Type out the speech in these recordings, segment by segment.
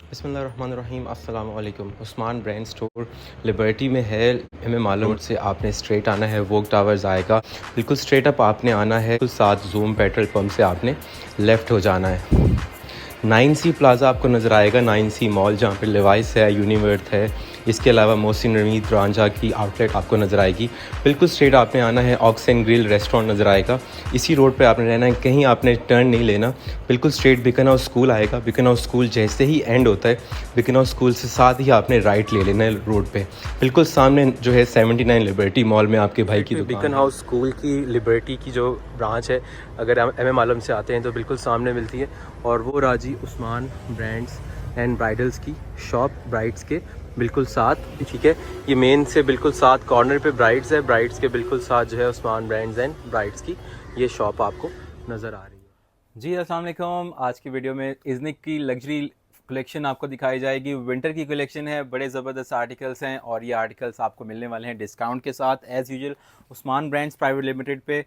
बिस्मिल्लाहिर्रहमानिर्रहीम, अस्सलाम वालेकुम। उस्मान ब्रांड स्टोर लिबर्टी में है। हमें मालूम रोड से आपने स्ट्रेट आना है, वोक टावर्स आएगा। बिल्कुल स्ट्रेट अप आपने आना है, तो साथ जूम पेट्रोल पंप से आपने लेफ़्ट हो जाना है। 9C प्लाज़ा आपको नज़र आएगा, 9C मॉल जहाँ पे लिवाइस है, यूनिवर्थ है। इसके अलावा मोहसिन रमीद रांझा की आउटलेट आपको नज़र आएगी। बिल्कुल स्ट्रेट आपने आना है, ऑक्स एंड ग्रिल रेस्टोरेंट नज़र आएगा। इसी रोड पे आपने रहना है, कहीं आपने टर्न नहीं लेना। बिल्कुल स्ट्रेट बिकन हाउस स्कूल आएगा। बिकन हाउस स्कूल जैसे ही एंड होता है, बिकन हाउस स्कूल से साथ ही आपने राइट ले लेना है रोड पे। बिल्कुल सामने जो है 79 लिबर्टी मॉल में आपके भाई की दुकान है। बिकन हाउस स्कूल की लिबर्टी की जो ब्रांच है, अगर हम एम आलम से आते हैं तो बिल्कुल सामने मिलती है। और वो राजी उस्मान ब्रांड्स एंड ब्राइडल्स की शॉप, ब्राइड्स के बिल्कुल साथ, ठीक है। ये मेन से बिल्कुल साथ कॉर्नर पे ब्राइड्स है, ब्राइड्स के बिल्कुल साथ जो है उस्मान ब्रांड्स एंड ब्राइड्स की ये शॉप आपको नज़र आ रही है। जी अस्सलाम वालेकुम। आज की वीडियो में इज़निक की लग्जरी कलेक्शन आपको दिखाई जाएगी। विंटर की कलेक्शन है, बड़े ज़बरदस्त आर्टिकल्स हैं और ये आर्टिकल्स आपको मिलने वाले हैं डिस्काउंट के साथ as usual Usman brands private limited पे।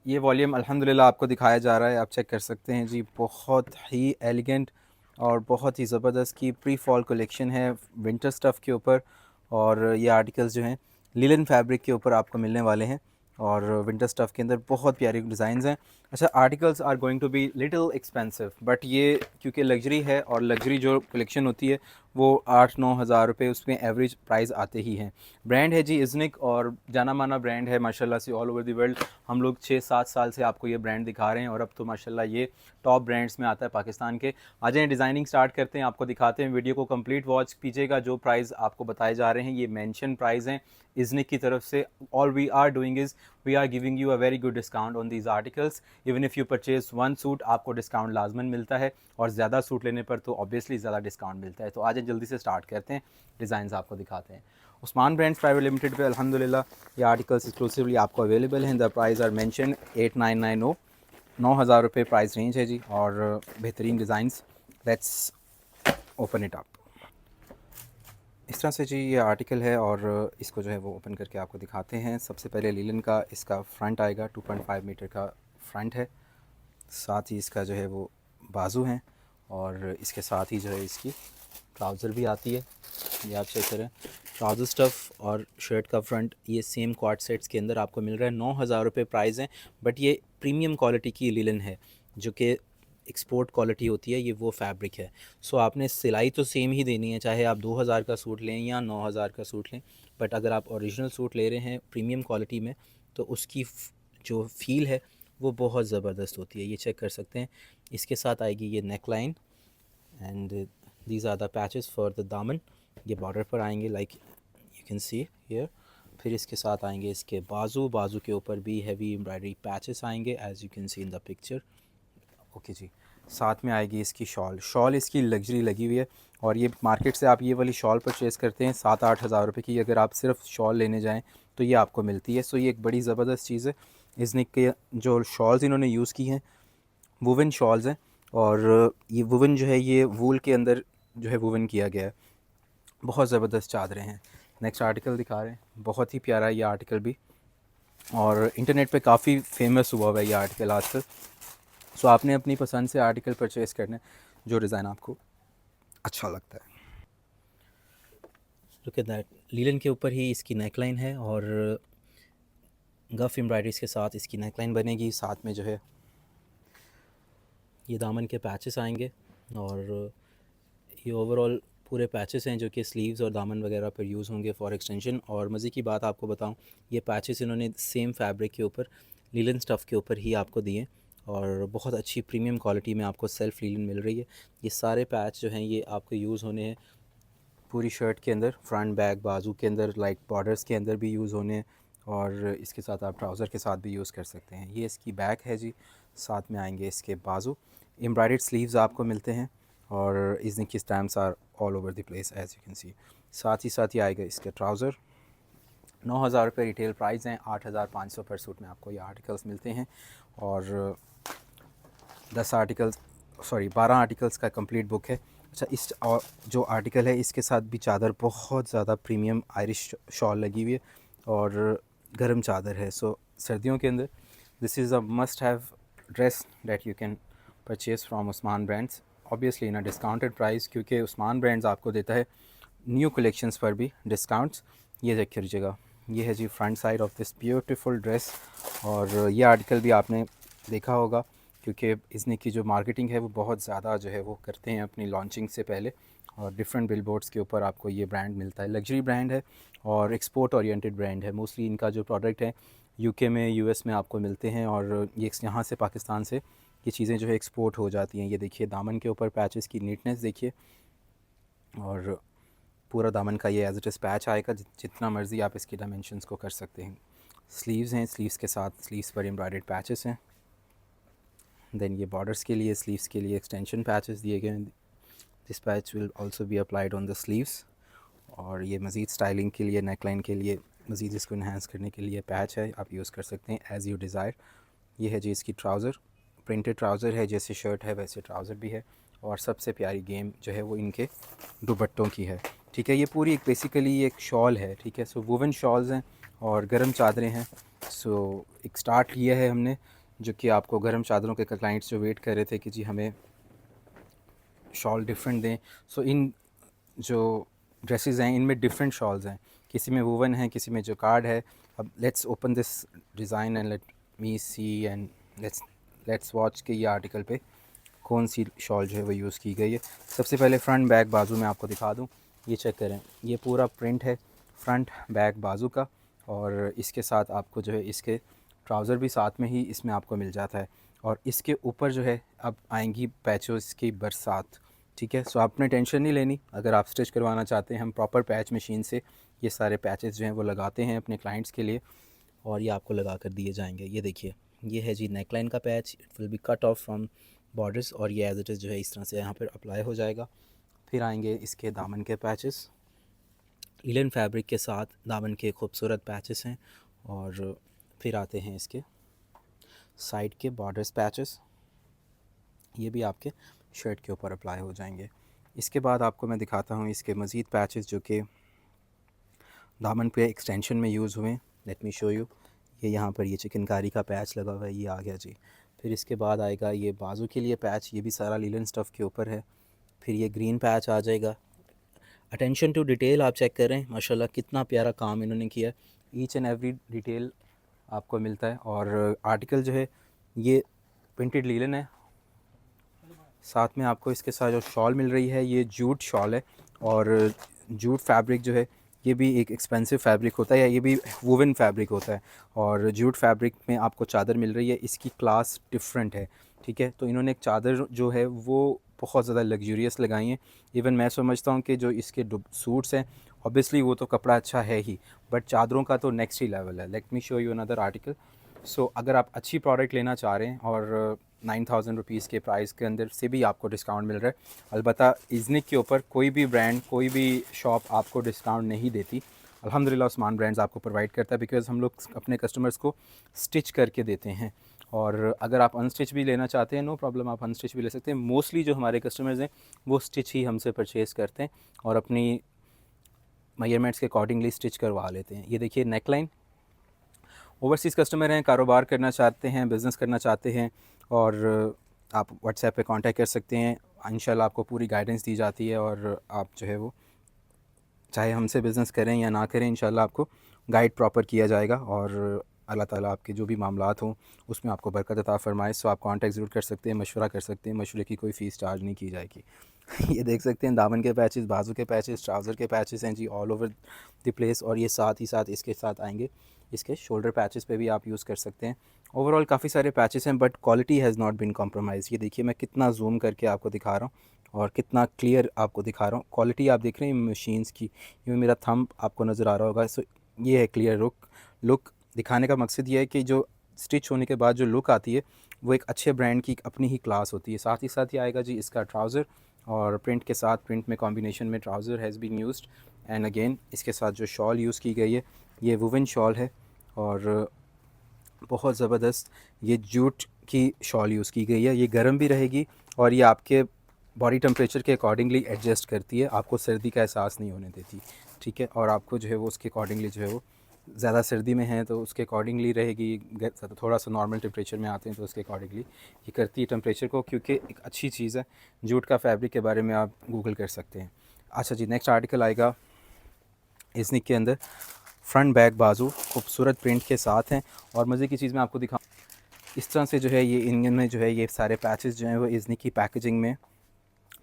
ये वॉल्यूम अल्हम्दुलिल्लाह आपको दिखाया जा रहा है, आप चेक कर सकते हैं जी। बहुत ही एलिगेंट और बहुत ही ज़बरदस्त की प्री फॉल कलेक्शन है विंटर स्टफ़ के ऊपर। और ये आर्टिकल्स जो हैं लिनन फैब्रिक के ऊपर आपको मिलने वाले हैं और विंटर स्टफ़ के अंदर बहुत प्यारी डिज़ाइंस हैं। अच्छा, articles are going to be little expensive, but ये क्योंकि लग्जरी है और लग्जरी जो कलेक्शन होती है वो 8-9 हज़ार रुपये उसमें एवरेज प्राइस आते ही हैं। ब्रांड है जी इज़निक और जाना माना ब्रांड है माशाल्लाह से ऑल ओवर द वर्ल्ड। हम लोग 6-7 साल से आपको ये ब्रांड दिखा रहे हैं और अब तो माशाल्लाह ये टॉप ब्रांड्स में आता है पाकिस्तान के। आ जाएं डिज़ाइनिंग स्टार्ट करते हैं, आपको दिखाते हैं। वीडियो को कंप्लीट वॉच कीजिएगा। जो प्राइस आपको बताए जा रहे हैं ये मेंशन प्राइस हैं इज़निक की तरफ से। All we are doing is we are giving you a very good discount on these articles. Even if you purchase one suit आपको डिस्काउंट लाजमन मिलता है और ज़्यादा सूट लेने पर तो ऑब्वियसली ज़्यादा डिस्काउंट मिलता है। तो आज जल्दी से स्टार्ट करते हैं, डिज़ाइन आपको दिखाते हैं। उस्मान ब्रांड्स प्राइवेट लिमिटेड पे अल्हम्दुलिल्लाह ये आर्टिकल्स एक्सक्लूसिवली आपको अवेलेबल हैं। द प्राइस आर मेंशन 8990, 9,000 रुपये प्राइस रेंज है जी। और बेहतरीन designs, let's open it up. इस तरह से जी ये आर्टिकल है और इसको जो है वो ओपन करके आपको दिखाते हैं। सबसे पहले लीलन का इसका फ्रंट आएगा, 2.5 मीटर का फ्रंट है। साथ ही इसका जो है वो बाजू हैं और इसके साथ ही जो है इसकी ट्राउज़र भी आती है। ये आप चेक करें, ट्राउज़र स्टफ़ और शर्ट का फ्रंट ये सेम क्वाड सेट्स के अंदर आपको मिल रहा है। 9,000 रुपये प्राइस है, बट ये प्रीमियम क्वालिटी की लिनन है जो कि एक्सपोर्ट क्वालिटी होती है, ये वो फैब्रिक है। सो आपने सिलाई तो सेम ही देनी है, चाहे आप 2,000 का सूट लें या 9,000 का सूट लें। बट अगर आप ओरिजिनल सूट ले रहे हैं प्रीमियम क्वालिटी में तो उसकी जो फ़ील है वो बहुत ज़बरदस्त होती है। ये चेक कर सकते हैं। इसके साथ आएगी ये neckline and these are the patches for the दामन। ये बॉर्डर पर आएंगे like you can see here. फिर इसके साथ आएंगे इसके बाजू, बाजू के ऊपर भी हैवी एम्ब्रॉयडरी पैचेस आएंगे as you can see in the picture. Okay जी। साथ में आएगी इसकी शॉल, शॉल इसकी लग्जरी लगी हुई है और ये मार्केट से आप ये वाली शॉल परचेज़ करते हैं 7-8 हज़ार रुपये की, अगर आप सिर्फ शॉल लेने जाएं तो ये आपको मिलती है। सो ये एक बड़ी ज़बरदस्त चीज़ है। इज़निक के जो शॉल्स इन्होंने यूज़ की हैं वुवन शॉल्स हैं और ये वुवन जो है ये वूल के अंदर जो है वुवन किया गया है। बहुत ज़बरदस्त चादरें हैं। नेक्स्ट आर्टिकल दिखा रहे हैं, बहुत ही प्यारा ये आर्टिकल भी और इंटरनेट पे काफ़ी फेमस हुआ हुआ है ये आर्टिकल आजकल। सो आपने अपनी पसंद से आर्टिकल परचेज़ करना है जो डिज़ाइन आपको अच्छा लगता है। लुक एट दैट, लीलन के ऊपर ही इसकी नेकलाइन है और गफ एम्ब्रॉयडरीज के साथ इसकी नेकलाइन बनेगी। साथ में जो है ये दामन के पैचेस आएंगे और ये ओवरऑल पूरे पैचेस हैं जो कि स्लीव्स और दामन वगैरह पर यूज़ होंगे फॉर एक्सटेंशन। और मज़े की बात आपको बताऊं, ये पैचेस इन्होंने सेम फैब्रिक के ऊपर लीलन स्टफ़ के ऊपर ही आपको दिए और बहुत अच्छी प्रीमियम क्वालिटी में आपको सेल्फ लीलन मिल रही है। ये सारे पैच जो हैं ये आपको यूज़ होने हैं पूरी शर्ट के अंदर, फ्रंट बैक बाजू के अंदर, लाइक बॉर्डर्स के अंदर भी यूज़ होने हैं और इसके साथ आप ट्राउज़र के साथ भी यूज़ कर सकते हैं। ये इसकी बैक है जी। साथ में आएंगे इसके बाजू, एम्ब्रॉयडर्ड स्लीव्स आपको मिलते हैं और इज़निक की stamps are all over the place as you can see. साथ ही आएगा इसके ट्राउज़र। 9,000 रुपये रिटेल प्राइस हैं, 8,500 पर सूट में आपको ये आर्टिकल्स मिलते हैं और 12 आर्टिकल्स का कंप्लीट बुक है। अच्छा, इस जो आर्टिकल है इसके साथ भी चादर बहुत ज़्यादा प्रीमियम आयरिश शॉल लगी हुई है और गर्म चादर है। सो सर्दियों के अंदर this is a must have dress that you can purchase from Usman brands, obviously in a discounted price, क्योंकि उस्मान ब्रांड्स आपको देता है न्यू कलेक्शंस पर भी डिस्काउंट्स। ये देख लीजिएगा, ये है जी front side of this beautiful dress. और ये आर्टिकल भी आपने देखा होगा, क्योंकि इसने की जो मार्केटिंग है वो बहुत ज़्यादा जो है वो करते हैं अपनी लॉन्चिंग से पहले, और डिफरेंट बिलबोर्ड्स के ऊपर आपको ये ब्रांड मिलता है। लग्जरी ब्रांड है और एक्सपोर्ट ओरिएंटेड ब्रांड है। मोस्टली इनका जो प्रोडक्ट है यूके में, यूएस में आपको मिलते हैं, और ये यहाँ से पाकिस्तान से ये चीज़ें जो है एक्सपोर्ट हो जाती हैं। ये देखिए दामन के ऊपर पैचेस की नीटनेस देखिए, और पूरा दामन का ये एज इट इज़ पैच आएगा, जितना मर्ज़ी आप इसकी डायमेंशंस को कर सकते हैं। स्लीव्स हैं, स्लीव्स के साथ स्लीव्स पर एम्ब्रॉयडर्ड पैचेस हैं। देन ये बॉर्डर्स के लिए, स्लीव्स के लिए एक्सटेंशन पैचेस दिए गए हैं। This patch will also be applied on the sleeves. और ये मज़ीद स्टाइलिंग के लिए, नेकलाइन के लिए, मज़ीद इसको इन्हांस करने के लिए पैच है, आप यूज़ कर सकते हैं एज़ यू डिज़ायर। ये है जी इसकी ट्राउज़र, प्रिंटेड ट्राउज़र है, जैसे शर्ट है वैसे ट्राउज़र भी है। और सबसे प्यारी गेम जो है वो इनके दुपट्टों की है, ठीक है। ये पूरी एक बेसिकली एक शॉल है, ठीक है। सो वुवन शॉल्स हैं और गर्म चादरें हैं। सो एक स्टार्ट किया है हमने, जो कि आपको गर्म चादरों के क्लाइंट्स जो वेट कर रहे थे कि जी हमें शॉल डिफरेंट दें। सो इन जो ड्रेसेस हैं इनमें डिफरेंट शॉल्स हैं, किसी में वुवन है, किसी में जोकार्ड है। अब let's open this design and let me see and let's watch के ये आर्टिकल पे कौन सी शॉल जो है वो यूज़ की गई है। सबसे पहले फ्रंट बैक बाजू में आपको दिखा दूँ, ये चेक करें, ये पूरा प्रिंट है फ्रंट बैक बाजू का। और इसके साथ आपको जो है इसके ट्राउज़र भी साथ में ही इसमें आपको मिल जाता है। और इसके ऊपर जो है अब आएंगी पैचोस की बरसात, ठीक है। सो आपने टेंशन नहीं लेनी, अगर आप स्टिच करवाना चाहते हैं हम प्रॉपर पैच मशीन से ये सारे पैचेस जो हैं वो लगाते हैं अपने क्लाइंट्स के लिए, और ये आपको लगा कर दिए जाएंगे। ये देखिए, ये है जी नेकलाइन का patch, it will be cut off from borders, और ये एज इट इज़ जो है इस तरह से यहाँ पर अप्लाई हो जाएगा। फिर आएंगे इसके दामन के पैचेस, लिनन फैब्रिक के साथ दामन के खूबसूरत पैचेस हैं। और फिर आते हैं इसके साइड के बॉर्डर्स पैचेस, ये भी आपके शर्ट के ऊपर अप्लाई हो जाएंगे। इसके बाद आपको मैं दिखाता हूँ इसके मज़ीद पैचेस जो कि दामन पे एक्सटेंशन में यूज़ हुए। लेट मी शो यू, ये यहाँ पर ये चिकनकारी का पैच लगा हुआ है, ये आ गया जी। फिर इसके बाद आएगा ये बाजू के लिए पैच, ये भी सारा लीलन स्टफ़ के ऊपर है। फिर ये ग्रीन पैच आ जाएगा। अटेंशन टू डिटेल आप चेक करें, माशाल्लाह कितना प्यारा काम इन्होंने किया, ईच एंड एवरी डिटेल आपको मिलता है। और आर्टिकल जो है ये प्रिंटेड लीलन है, साथ में आपको इसके साथ जो शॉल मिल रही है ये जूट शॉल है। और जूट फैब्रिक जो है ये भी एक एक्सपेंसिव फैब्रिक होता है, ये भी वुवन फैब्रिक होता है। और जूट फैब्रिक में आपको चादर मिल रही है, इसकी क्लास डिफरेंट है, ठीक है। तो इन्होंने एक चादर जो है वो बहुत ज़्यादा लग्जूरियस लगाई हैं। इवन मैं समझता हूँ कि जो इसके सूट्स हैं ऑब्वियसली वो तो कपड़ा अच्छा है ही, बट चादरों का तो नेक्स्ट ही लेवल है। Let me show you another article. So अगर आप अच्छी प्रोडक्ट लेना चाह रहे हैं और 9000 रुपीज़ के प्राइस के अंदर से भी आपको डिस्काउंट मिल रहा है, अलबत्ता इज़निक के ऊपर कोई भी ब्रांड, कोई भी शॉप आपको डिस्काउंट नहीं देती। अल्हम्दुलिल्लाह उस्मान ब्रांड्स आपको प्रोवाइड करता है, बिकॉज़ हम लोग अपने कस्टमर्स को स्टिच करके देते हैं। और अगर आप अनस्टिच भी लेना चाहते हैं, नो प्रॉब्लम, आप अनस्टिच भी ले सकते हैं। मोस्टली जो हमारे कस्टमर्स हैं वो स्टिच ही हमसे परचेज़ करते हैं और अपनी मेजरमेंट्स के अकॉर्डिंगली स्टिच करवा लेते हैं। ये देखिए नेकलाइन, ओवरसीज़ कस्टमर हैं, कारोबार करना चाहते हैं, बिज़नेस करना चाहते हैं, और आप व्हाट्सएप पे कांटेक्ट कर सकते हैं। इंशाल्लाह आपको पूरी गाइडेंस दी जाती है, और आप जो है वो चाहे हमसे बिज़नेस करें या ना करें, इंशाल्लाह आपको गाइड प्रॉपर किया जाएगा। और अल्लाह ताला आपके जो भी मामलात हों उसमें आपको बरकत अता फ़रमाए। सो आप कांटेक्ट ज़रूर कर सकते हैं, मशवरा कर सकते हैं, मशवरे की कोई फ़ीस चार्ज नहीं की जाएगी। ये देख सकते हैं दामन के पैचेस, बाजू के पैचेस, ट्राउज़र के पैचेस हैं जी ऑल ओवर द प्लेस। और ये साथ ही साथ इसके साथ आएंगे इसके शोल्डर पैचेस पे भी आप यूज़ कर सकते हैं। ओवरऑल काफ़ी सारे पैचेस हैं, but quality has not been compromise. ये देखिए मैं कितना जूम करके आपको दिखा रहा हूँ और कितना क्लियर आपको दिखा रहा हूँ। क्वालिटी आप देख रहे हैं मशीन्स की, ये मेरा थंब आपको नज़र आ रहा होगा। सो ये है क्लियर लुक दिखाने का मकसद ये है कि जो स्टिच होने के बाद जो लुक आती है वो एक अच्छे ब्रांड की अपनी ही क्लास होती है। साथ ही साथ ये आएगा जी इसका ट्राउज़र, और प्रिंट के साथ, प्रिंट में कॉम्बिनेशन में trouser has been used. And again इसके साथ जो शॉल यूज़ की गई है ये वुवन शॉल है, और बहुत ज़बरदस्त ये जूट की शॉल यूज़ की गई है। ये गर्म भी रहेगी और ये आपके बॉडी टेम्परेचर के अकॉर्डिंगली एडजस्ट करती है, आपको सर्दी का एहसास नहीं होने देती, ठीक है। और आपको जो है वो उसके अकॉर्डिंगली जो है वो ज़्यादा सर्दी में हैं तो उसके अकॉर्डिंगली रहेगी, थोड़ा सा नॉर्मल टेम्परेचर में आते हैं तो उसके अकॉर्डिंगली ये करती है टेम्परेचर को, क्योंकि एक अच्छी चीज़ है। जूट का फैब्रिक के बारे में आप गूगल कर सकते हैं। अच्छा जी, नेक्स्ट आर्टिकल आएगा इस्निक के अंदर। फ्रंट बैक बाजू खूबसूरत प्रिंट के साथ हैं। और मज़े की चीज़ मैं आपको दिखाऊँ, इस तरह से जो है ये इंजन में जो है ये सारे पैचेस जो हैं वो इस्निक की पैकेजिंग में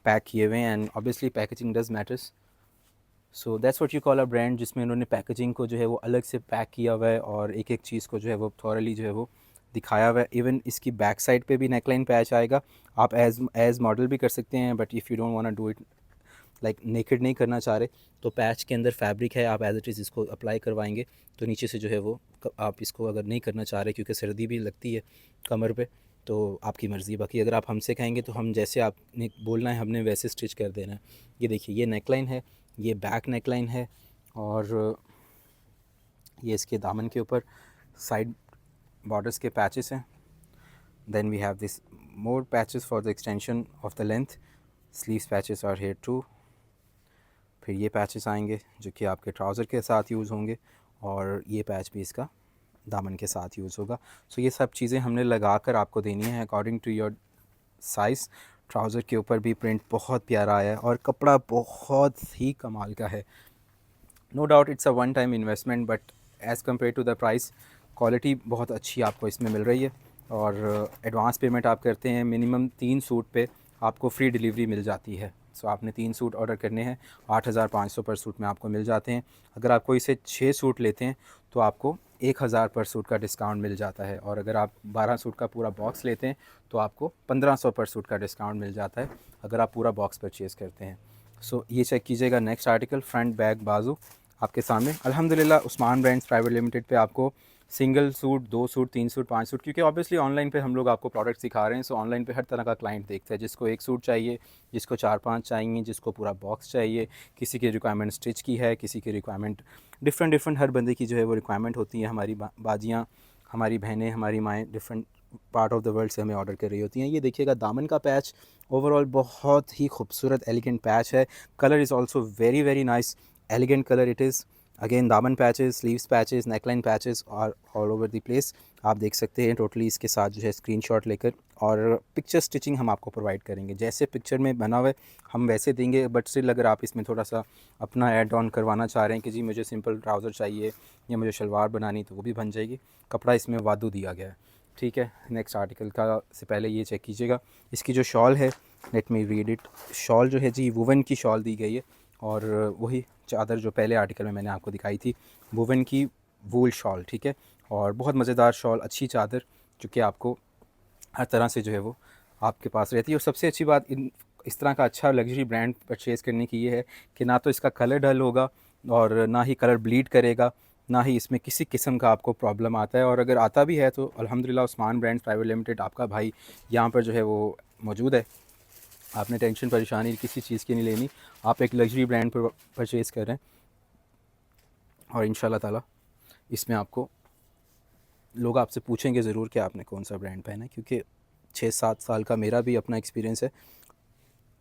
पैक किए हुए हैं। And obviously packaging does matters, so that's what you call a brand, जिसमें उन्होंने पैकेजिंग को जो है वो अलग से पैक किया हुआ है और एक एक चीज़ को जो है वो थॉरली जो है वो दिखाया हुआ है। इवन इसकी बैक साइड पे भी नेकलाइन पैच आएगा। आप एज मॉडल भी कर सकते हैं, but if you don't want to do it like naked नहीं करना चाह रहे तो पैच के अंदर फैब्रिक है, आप एज इट इज़ इसको अप्लाई करवाएंगे तो नीचे से जो है वो आप इसको अगर नहीं करना चाह रहे क्योंकि सर्दी भी लगती है कमर पे, तो आपकी मर्ज़ी है। बाकी अगर आप हमसे कहेंगे तो हम जैसे आपने बोलना है हमने वैसे स्टिच कर देना है। ये देखिए ये नेकलाइन है, ये बैक नेकलाइन है और ये इसके दामन के ऊपर साइड बॉर्डर्स के पैचेस हैं। Then we have this more patches for the extension of the length, sleeves patches are here too. फिर ये पैचेस आएंगे जो कि आपके ट्राउज़र के साथ यूज़ होंगे और ये पैच भी इसका दामन के साथ यूज़ होगा। सो ये सब चीज़ें हमने लगा कर आपको देनी है according to your size. Trouser के ऊपर भी प्रिंट बहुत प्यारा आया है और कपड़ा बहुत ही कमाल का है। No doubt it's a one time investment, but as compare to the price quality बहुत अच्छी आपको इसमें मिल रही है। और एडवांस पेमेंट आप करते हैं मिनिमम 3 सूट पे आपको फ्री डिलीवरी मिल जाती है। सो आपने 3 सूट ऑर्डर करने हैं, 8,500 पर सूट में आपको मिल जाते हैं। अगर आप कोई से 6 सूट लेते हैं तो आपको 1,000 पर सूट का डिस्काउंट मिल जाता है। और अगर आप 12 सूट का पूरा बॉक्स लेते हैं तो आपको 1,500 पर सूट का डिस्काउंट मिल जाता है अगर आप पूरा बॉक्स परचेज़ करते हैं। सो ये चेक कीजिएगा। नेक्स्ट आर्टिकल फ्रंट बैक बाजू आपके सामने। अल्हम्दुलिल्लाह उस्मान ब्रांड्स प्राइवेट लिमिटेड पे आपको single suit, 2 suit, 3 suit, 5 suit, क्योंकि ऑब्वियसली ऑनलाइन पे हम लोग आपको प्रोडक्ट सिखा रहे हैं। सो ऑनलाइन पे हर तरह का क्लाइंट देखता है, जिसको 1 सूट चाहिए, जिसको 4-5 चाहिए, जिसको पूरा बॉक्स चाहिए, किसी की रिक्वायरमेंट स्टिच की है, किसी की रिक्वायरमेंट डिफरेंट हर बंदे की जो है वो रिक्वायरमेंट होती है। हमारी बाजियाँ, हमारी बहनें, हमारी माएँ different part of the world से हमें ऑर्डर कर रही होती हैं। ये देखिएगा दामन का पैच ओवरऑल बहुत ही खूबसूरत एलिगेंट पैच है। Colour is also very very nice, elegant colour it is. Again दामन patches, sleeves patches, neckline patches और ऑल ओवर द प्लेस आप देख सकते हैं। टोटली इसके साथ जो है स्क्रीनशॉट लेकर और पिक्चर स्टिचिंग हम आपको प्रोवाइड करेंगे। जैसे पिक्चर में बना हुआ है हम वैसे देंगे, बट स्टिल अगर आप इसमें थोड़ा सा अपना ऐड ऑन करवाना चाह रहे हैं कि जी मुझे सिंपल ट्राउज़र चाहिए या मुझे शलवार बनानी, तो वो भी बन जाएगी। कपड़ा इसमें वादू दिया गया है, ठीक है। नेक्स्ट आर्टिकल का से पहले ये चेक कीजिएगा, इसकी जो शॉल है, let me read it. Shawl जो है जी वुवन की शॉल दी गई है और वही चादर जो पहले आर्टिकल में मैंने आपको दिखाई थी, वुवन की वूल शॉल, ठीक है। और बहुत मज़ेदार शॉल, अच्छी चादर जो कि आपको हर तरह से जो है वो आपके पास रहती है। और सबसे अच्छी बात इस तरह का अच्छा लग्जरी ब्रांड परचेज़ करने की ये है कि ना तो इसका कलर डल होगा और ना ही कलर ब्लीड करेगा, ना ही इसमें किसी किस्म का आपको प्रॉब्लम आता है। और अगर आता भी है तो अल्हम्दुलिल्लाह उस्मान ब्रांड्स प्राइवेट लिमिटेड आपका भाई यहाँ पर जो है वो मौजूद है। आपने टेंशन परेशानी किसी चीज़ की नहीं लेनी, आप एक लग्जरी ब्रांड पर परचेज़ कर रहे हैं और इंशाल्लाह ताला इसमें आपको लोग आपसे पूछेंगे ज़रूर कि आपने कौन सा ब्रांड पहना है, क्योंकि 6-7 साल का मेरा भी अपना एक्सपीरियंस है।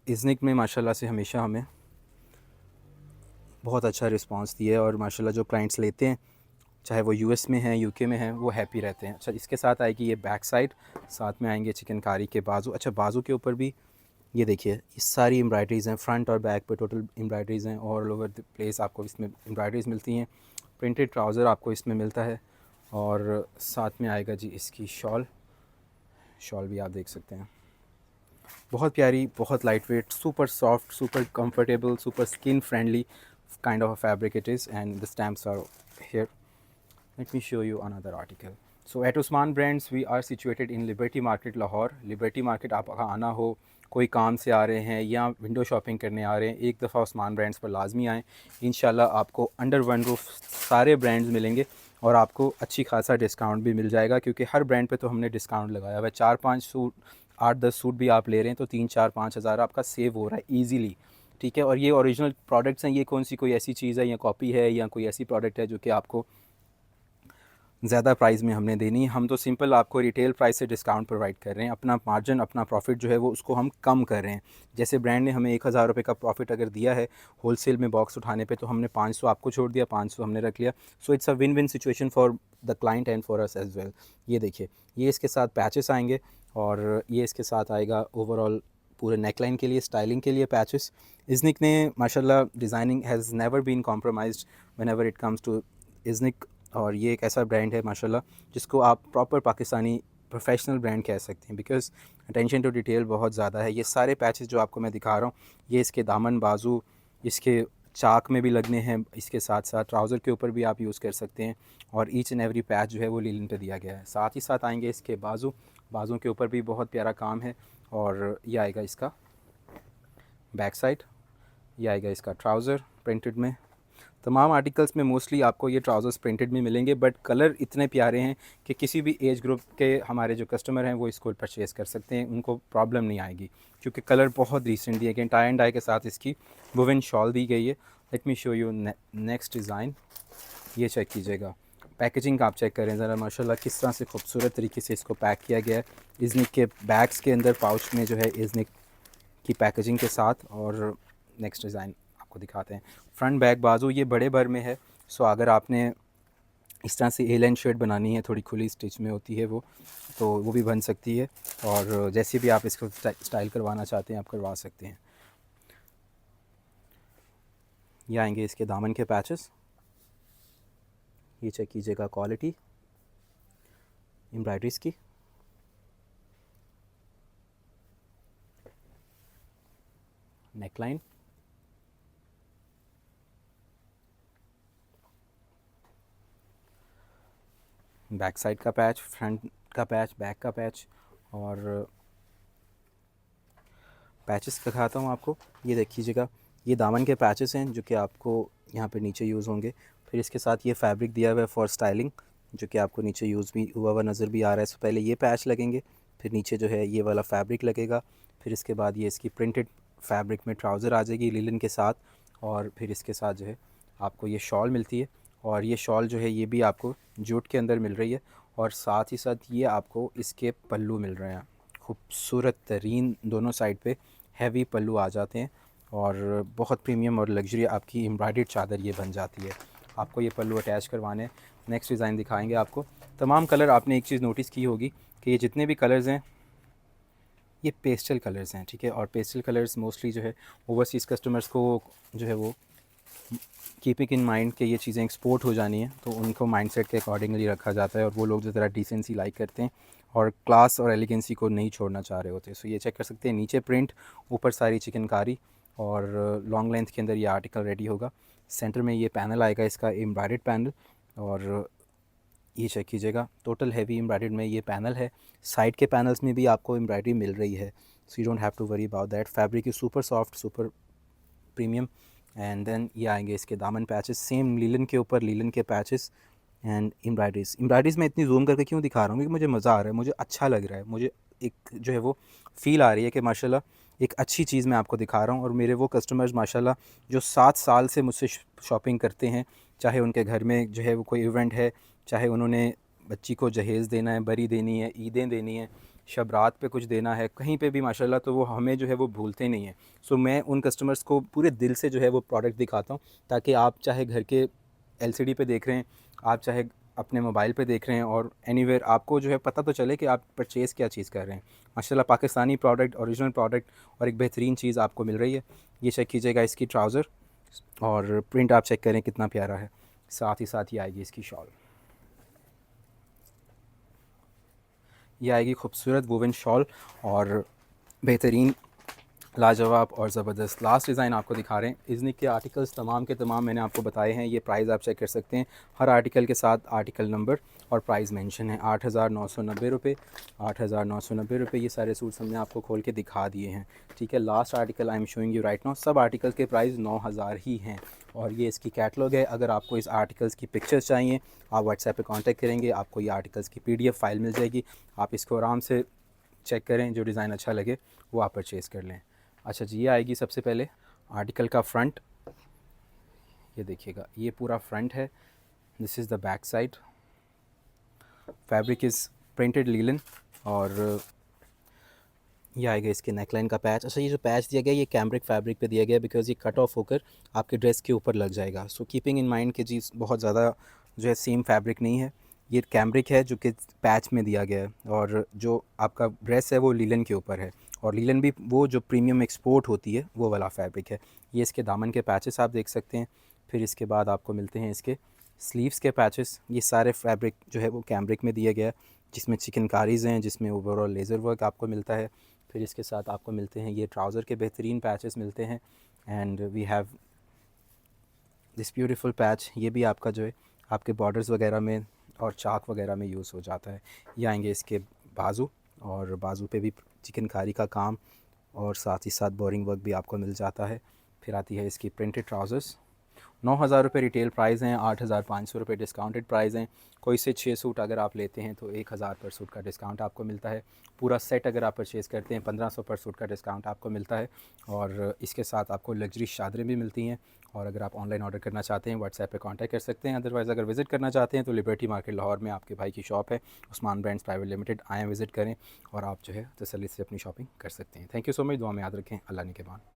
इज़निक में माशाल्लाह से हमेशा हमें बहुत अच्छा रिस्पांस दिया है और माशाल्लाह जो क्लाइंट्स लेते हैं चाहे वो यूएस में हैं, यूके में हैं, वो हैप्पी रहते हैं। अच्छा इसके साथ आएगी ये बैक साइड, साथ में आएंगे चिकनकारी के बाजू। अच्छा बाजू के ऊपर भी ये देखिए ये सारी एम्ब्रॉयडरीज़ हैं, फ्रंट और बैक पे टोटल एम्ब्रॉयडरीज़ हैं और ऑल ओवर द प्लेस आपको इसमें एम्ब्रॉयडरीज़ मिलती हैं। प्रिंटेड ट्राउज़र आपको इसमें मिलता है और साथ में आएगा जी इसकी शॉल। शॉल भी आप देख सकते हैं, बहुत प्यारी, बहुत light weight, super soft, super comfortable, super skin friendly kind of a fabric it is, and the stamps are here. Let me show you another article. So at Usman Brands we are situated in Liberty Market Lahore. Liberty Market आप आना हो, कोई काम से आ रहे हैं या window shopping करने आ रहे हैं, एक दफ़ा उस्मान ब्रांड्स पर लाजमी आएँ। इंशाल्लाह आपको अंडर वन रूफ सारे ब्रांड्स मिलेंगे और आपको अच्छी खासा डिस्काउंट भी मिल जाएगा, क्योंकि हर ब्रांड पे तो हमने डिस्काउंट लगाया हुआ है। 4-5 सूट, 8-10 सूट भी आप ले रहे हैं तो 3-4-5 हज़ार आपका सेव हो रहा है ईज़िली, ठीक है। और ये ओरिजिनल प्रोडक्ट्स हैं, ये कौन सी कोई ऐसी चीज़ है या कॉपी है या कोई ऐसी प्रोडक्ट है जो कि आपको ज़्यादा प्राइस में हमने देनी है। हम तो सिंपल आपको रिटेल प्राइस से डिस्काउंट प्रोवाइड कर रहे हैं, अपना मार्जिन, अपना प्रॉफिट जो है वो उसको हम कम कर रहे हैं। जैसे ब्रांड ने हमें 1000 रुपये का प्रॉफिट अगर दिया है होलसेल में बॉक्स उठाने पे, तो हमने 500 आपको छोड़ दिया, 500 हमने रख लिया। So it's a win win situation for the client and for us as well. ये देखिए, ये इसके साथ पैचेस आएंगे और ये इसके साथ आएगा ओवरऑल पूरे नेकलाइन के लिए, स्टाइलिंग के लिए पैचेस। इज़निक ने माशाल्लाह designing has never been compromised whenever it comes to Iznik. और ये एक ऐसा ब्रांड है माशाल्लाह जिसको आप प्रॉपर पाकिस्तानी प्रोफेशनल ब्रांड कह सकते हैं, बिकॉज़ अटेंशन टू डिटेल बहुत ज़्यादा है। ये सारे पैचेस जो आपको मैं दिखा रहा हूँ, ये इसके दामन, बाजू, इसके चाक में भी लगने हैं, इसके साथ साथ ट्राउज़र के ऊपर भी आप यूज़ कर सकते हैं। और ईच एंड एवरी पैच जो है वो लीलन पे दिया गया है। साथ ही साथ आएंगे इसके बाजू, बाजू के ऊपर भी बहुत प्यारा काम है। और ये आएगा इसका बैक साइड, ये आएगा इसका ट्राउज़र प्रिंटेड में। तमाम आर्टिकल्स में मोस्टली आपको ये ट्राउज़र्स प्रिंटेड में मिलेंगे, बट कलर इतने प्यारे हैं कि किसी भी एज ग्रुप के हमारे जो कस्टमर हैं वो इसको परचेज़ कर सकते हैं, उनको प्रॉब्लम नहीं आएगी, क्योंकि कलर बहुत रिसेंट दिए गए। टाई एंड डाई के साथ इसकी वुवन शॉल दी गई है। Let me show you next design. ये चेक कीजिएगा, पैकेजिंग आप चेक करें ज़रा, माशाल्लाह किस तरह से खूबसूरत तरीके से इसको पैक किया गया है। इज़निक के बैग्स के अंदर पाउच में जो है इज़निक की पैकेजिंग के साथ। और नेक्स्ट डिज़ाइन आपको दिखाते हैं। फ्रंट बैक बाजू ये बड़े भर में है। सो अगर आपने इस तरह से ए लाइन शर्ट बनानी है, थोड़ी खुली स्टिच में होती है वो, तो वो भी बन सकती है। और जैसे भी आप इसको स्टाइल करवाना चाहते हैं आप करवा सकते हैं। ये आएंगे इसके दामन के पैचेस, ये चेक कीजिएगा क्वालिटी एम्ब्रॉयडरीज़ की। नेकलाइन, बैक साइड का पैच, फ्रंट का पैच, बैक का पैच। और पैचेस दिखाता हूँ आपको, ये देख लीजिएगा, ये दामन के पैचेस हैं जो कि आपको यहाँ पे नीचे यूज़ होंगे। फिर इसके साथ ये फैब्रिक दिया हुआ है फॉर स्टाइलिंग, जो कि आपको नीचे यूज़ भी हुआ हुआ नज़र भी आ रहा है। सो पहले ये पैच लगेंगे, फिर नीचे जो है ये वाला फैब्रिक लगेगा, फिर इसके बाद ये इसकी प्रिंटेड फैब्रिक में ट्राउज़र आ जाएगी लिलन के साथ। और फिर इसके साथ जो है आपको ये शॉल मिलती है, और ये शॉल जो है ये भी आपको जूट के अंदर मिल रही है। और साथ ही साथ ये आपको इसके पल्लू मिल रहे हैं, खूबसूरत तरीन, दोनों साइड पे हैवी पल्लू आ जाते हैं, और बहुत प्रीमियम और लग्जरी आपकी एम्ब्रॉयडर्ड चादर ये बन जाती है। आपको ये पल्लू अटैच करवाने। नेक्स्ट डिज़ाइन दिखाएंगे आपको। तमाम कलर, आपने एक चीज़ नोटिस की होगी कि ये जितने भी कलर्स हैं ये पेस्टल कलर्स हैं, ठीक है। और पेस्टल कलर्स मोस्टली जो है ओवरसीज़ कस्टमर्स को जो है वो कीपिंग इन माइंड कि ये चीज़ें एक्सपोर्ट हो जानी है, तो उनको माइंडसेट के अकॉर्डिंगली रखा जाता है। और वो लोग जो ज़रा डिसेंसी लाइक करते हैं और क्लास और एलिगेंसी को नहीं छोड़ना चाह रहे होते। सो ये चेक कर सकते हैं, नीचे प्रिंट, ऊपर सारी चिकनकारी, और लॉन्ग लेंथ के अंदर ये आर्टिकल रेडी होगा। सेंटर में ये पैनल आएगा इसका एम्ब्रॉयडर्ड पैनल, और ये चेक कीजिएगा टोटल हैवी एम्ब्रॉयडर्ड में ये पैनल है। साइड के पैनल्स में भी आपको एम्ब्रॉयडरी मिल रही है, so you don't have to worry about that. Fabric is super soft, super premium. And then ये आएंगे इसके दामन पैचेस, सेम लीलन के ऊपर लीलन के पैचेस एंड एम्ब्रॉयडरीज़ मैं इतनी जूम करके क्यों दिखा रहा हूँ, क्योंकि मुझे मज़ा आ रहा है, मुझे अच्छा लग रहा है, मुझे एक जो है वो फ़ील आ रही है कि माशाल्लाह एक अच्छी चीज़ मैं आपको दिखा रहा हूँ। और मेरे वो कस्टमर्स माशाल्लाह जो 7 साल से मुझसे शॉपिंग करते हैं, चाहे उनके घर में जो है वो कोई इवेंट है, चाहे उन्होंने बच्ची को जहेज़ देना है, बरी देनी है, ईदें देनी है, शब रात पे कुछ देना है, कहीं पे भी माशाल्लाह, तो वो हमें जो है वो भूलते नहीं हैं। सो मैं उन कस्टमर्स को पूरे दिल से जो है वो प्रोडक्ट दिखाता हूँ, ताकि आप चाहे घर के एलसीडी पे देख रहे हैं, आप चाहे अपने मोबाइल पे देख रहे हैं, और एनीवेयर आपको जो है पता तो चले कि आप परचेज़ क्या चीज़ कर रहे हैं। माशाल्लाह पाकिस्तानी प्रोडक्ट, ओरिजिनल प्रोडक्ट, और एक बेहतरीन चीज़ आपको मिल रही है। ये चेक कीजिएगा इसकी ट्राउज़र, और प्रिंट आप चेक करें कितना प्यारा है। साथ ही साथ ये आएगी इसकी शॉल, ये आएगी खूबसूरत वुवन शॉल, और बेहतरीन, लाजवाब और ज़बरदस्त। लास्ट डिज़ाइन आपको दिखा रहे हैं। इज़निक के आर्टिकल्स तमाम के तमाम मैंने आपको बताए हैं, ये प्राइस आप चेक कर सकते हैं। हर आर्टिकल के साथ आर्टिकल नंबर और प्राइस मेंशन है। 8,990 रुपये, 8,990 रुपये। ये सारे सूट्स हमने आपको खोल के दिखा दिए हैं, ठीक है। Last article I am showing you right now, सब आर्टिकल्स के प्राइस 9,000 ही हैं, और ये इसकी कैटलॉग है। अगर आपको इस आर्टिकल्स की पिक्चर्स चाहिए, आप व्हाट्सएप पे कांटेक्ट करेंगे, आपको ये आर्टिकल्स की PDF फाइल मिल जाएगी। आप इसको आराम से चेक करें, जो डिज़ाइन अच्छा लगे वो आप परचेज़ कर लें। अच्छा जी, ये आएगी सबसे पहले आर्टिकल का फ्रंट, ये देखिएगा, ये पूरा फ्रंट है। This is the back side, fabric is printed linen और ये आएगा इसके नेकलाइन का पैच। अच्छा, ये जो पैच दिया गया ये कैम्ब्रिक फैब्रिक पे दिया गया बिकॉज़ ये कट ऑफ होकर आपके ड्रेस के ऊपर लग जाएगा। सो कीपिंग इन माइंड कि जी बहुत ज़्यादा जो है सेम फैब्रिक नहीं है, ये कैम्ब्रिक है जो कि पैच में दिया गया है और जो आपका ड्रेस है वो लीलन के ऊपर है और लीलन भी वो जो प्रीमियम एक्सपोर्ट होती है वो वाला फैब्रिक है। ये इसके दामन के पैचेस आप देख सकते हैं। फिर इसके बाद आपको मिलते हैं इसके स्लीव्स के पैचेस। ये सारे फैब्रिक जो है वो कैम्ब्रिक में दिया गया है, जिसमें चिकनकारीज़ हैं, जिसमें ओवरऑल लेज़र वर्क आपको मिलता है। फिर इसके साथ आपको मिलते हैं ये ट्राउज़र के बेहतरीन पैचेस मिलते हैं and we have this beautiful patch. ये भी आपका जो है आपके बॉर्डर्स वगैरह में और चाक वगैरह में यूज़ हो जाता है। ये आएंगे इसके बाजू और बाजू पे भी चिकनकारी का काम और साथ ही साथ बोरिंग वर्क भी आपको मिल जाता है। फिर आती है इसकी प्रिंटेड ट्राउज़र्स। 9,000 रुपये रिटेल प्राइस हैं, 8,500 रुपये डिस्काउंटेड प्राइस हैं। कोई से 6 सूट अगर आप लेते हैं तो 1,000 पर सूट का डिस्काउंट आपको मिलता है। पूरा सेट अगर आप परचेज़ करते हैं 1,500 पर सूट का डिस्काउंट आपको मिलता है और इसके साथ आपको लग्जरी चादरें भी मिलती हैं। और अगर आप ऑनलाइन ऑर्डर करना चाहते हैं व्हाट्सएप पे कांटेक्ट कर सकते हैं। अदरवाइज़ अगर विज़िट करना चाहते हैं तो लिबर्टी मार्केट लाहौर में आपके भाई की शॉप है, उस्मान ब्रांड्स प्राइवेट लिमिटेड। आएँ विज़िट करें और आप जो है तसल्ली से अपनी शॉपिंग कर सकते हैं। Thank you so much. दुआ में याद रखें। अल्लाह ने के बाद।